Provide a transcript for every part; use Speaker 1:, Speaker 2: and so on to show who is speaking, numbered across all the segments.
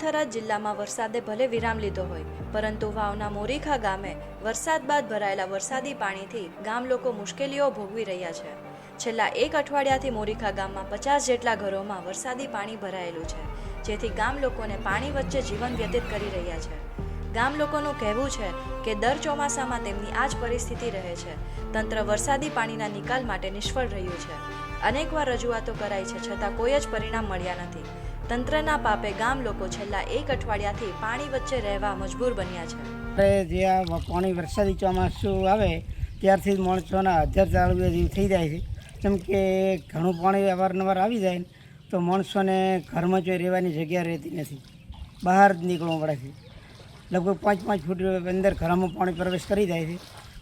Speaker 1: થરાદ જિલ્લામાં વરસાદે ભલે વિરામ લીધો હોય, પરંતુ વાવના મોરીખા ગામે વરસાદ બાદ ભરાયેલા વરસાદી પાણીથી ગામ લોકો મુશ્કેલીઓ ભોગવી રહ્યા છે. છેલ્લા એક અઠવાડિયાથી મોરીખા ગામમાં 50 જેટલા ઘરોમાં વરસાદી પાણી ભરાયેલું છે, જેથી ગામ લોકોને પાણી વચ્ચે જીવન વ્યતીત કરી રહ્યા છે. ગામ લોકોનું કહેવું છે કે દર ચોમાસામાં તેમની આ જ પરિસ્થિતિ રહે છે. તંત્ર વરસાદી પાણીના નિકાલ માટે નિષ્ફળ રહ્યું છે. અનેકવાર રજૂઆતો કરાઈ છે, છતાં કોઈ જ પરિણામ મળ્યા નથી. તંત્રના પાપે ગામ લોકો છેલ્લા એક અઠવાડિયાથી પાણી વચ્ચે રહેવા મજબૂર બન્યા છે.
Speaker 2: જે આ પાણી વરસાદી ચોમાસું આવે ત્યારથી જ માણસોના હજાર ચાલુ જેવું થઈ જાય છે. જેમ કે ઘણું પાણી અવારનવાર આવી જાય તો માણસોને ઘરમાં જો રહેવાની જગ્યા રહેતી નથી, બહાર જ નીકળવું પડે છે. લગભગ 5-5 ફૂટ અંદર ઘરમાં પાણી પ્રવેશ કરી જાય છે.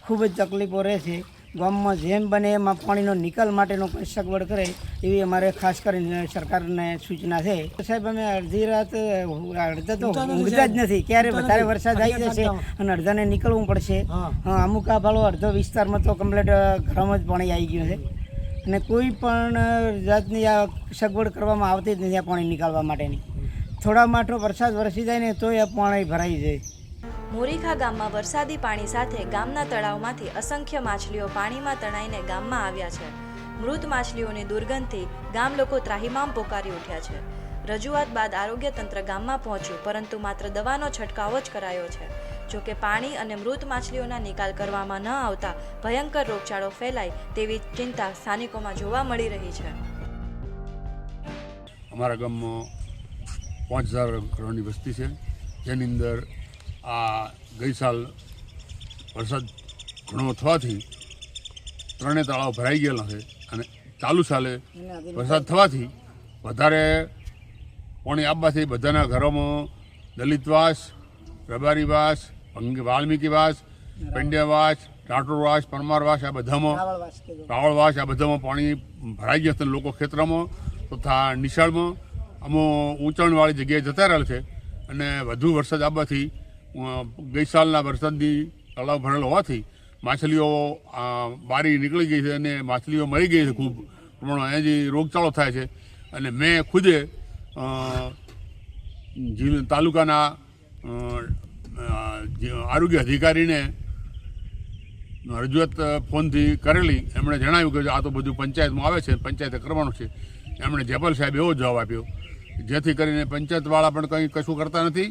Speaker 2: ખૂબ જ તકલીફો રહે છે. ગામમાં જેમ બને એમાં પાણીનો નિકાલ માટેનો કોઈ સગવડ કરે એવી અમારે ખાસ કરીને સરકારને સૂચના છે. સાહેબ, અમે અડધી રાત અડધા તો ઊંઘતા જ નથી, ક્યારે વધારે વરસાદ આવી જશે અને અડધાને નીકળવું પડશે. અમુક આ ભાળો અડધો વિસ્તારમાં તો કમ્પ્લીટ ઘરમાં જ પાણી આવી ગયું છે અને કોઈ પણ જાતની આ સગવડ કરવામાં આવતી જ નથી આ પાણી નીકાળવા માટેની. થોડા માટો વરસાદ વરસી જાય ને તોય આ પાણી ભરાઈ જાય.
Speaker 1: મોરીખા ગામમાં વરસાદી પાણી સાથે ગામના તળાવમાંથી અસંખ્ય માછલીઓ પાણીમાં તણાઈને ગામમાં આવ્યા છે. મૃત માછલીઓની દુર્ગંધથી ગામ લોકો ત્રાહિમામ પોકારી ઉઠ્યા છે. રજૂઆત બાદ આરોગ્ય તંત્ર ગામમાં પહોંચ્યું, પરંતુ માત્ર દવાનો છંટકાવ જ કરાયો છે. જોકે પાણી અને મૃત માછલીઓના નિકાલ કરવામાં ન આવતા ભયંકર રોગચાળો ફેલાય તેવી ચિંતા સ્થાનિકોમાં જોવા મળી રહી છે.
Speaker 3: અમારા ગામમાં 5000 ઘરોની વસ્તી છે, જેની અંદર આ ગઈ સાલ વરસાદ ઘણો થવાથી 3 તળાવ ભરાઈ ગયેલા છે અને ચાલુ સાલે વરસાદ થવાથી વધારે પાણી આવવાથી બધાના ઘરોમાં દલિતવાસ, રબારીવાસ, વાલ્મીકીવાસ, પંડ્યાવાસ, રાઠોડવાસ, પરમારવાસ, આ બધામાં રાવળવાસ, આ બધામાં પાણી ભરાઈ ગયા છે. લોકો ખેતરમાં તથા નિશાળમાં અમુક ઊંચાણવાળી જગ્યાએ જતા રહેલ છે અને વધુ વરસાદ આવવાથી ગઈ સાલના વરસાદની તળાવ ભરેલો હોવાથી માછલીઓ બારી નીકળી ગઈ છે અને માછલીઓ મરી ગઈ છે. ખૂબ પ્રમાણમાં એની રોગચાળો થાય છે અને મેં ખુદે તાલુકાના આરોગ્ય અધિકારીને રજૂઆત ફોનથી કરેલી. એમણે જણાવ્યું કે આ તો બધું પંચાયતમાં આવે છે, પંચાયતે કરવાનું છે. એમણે જેપલ સાહેબ એવો જવાબ આપ્યો, જેથી કરીને પંચાયતવાળા પણ કંઈ કશું કરતા નથી.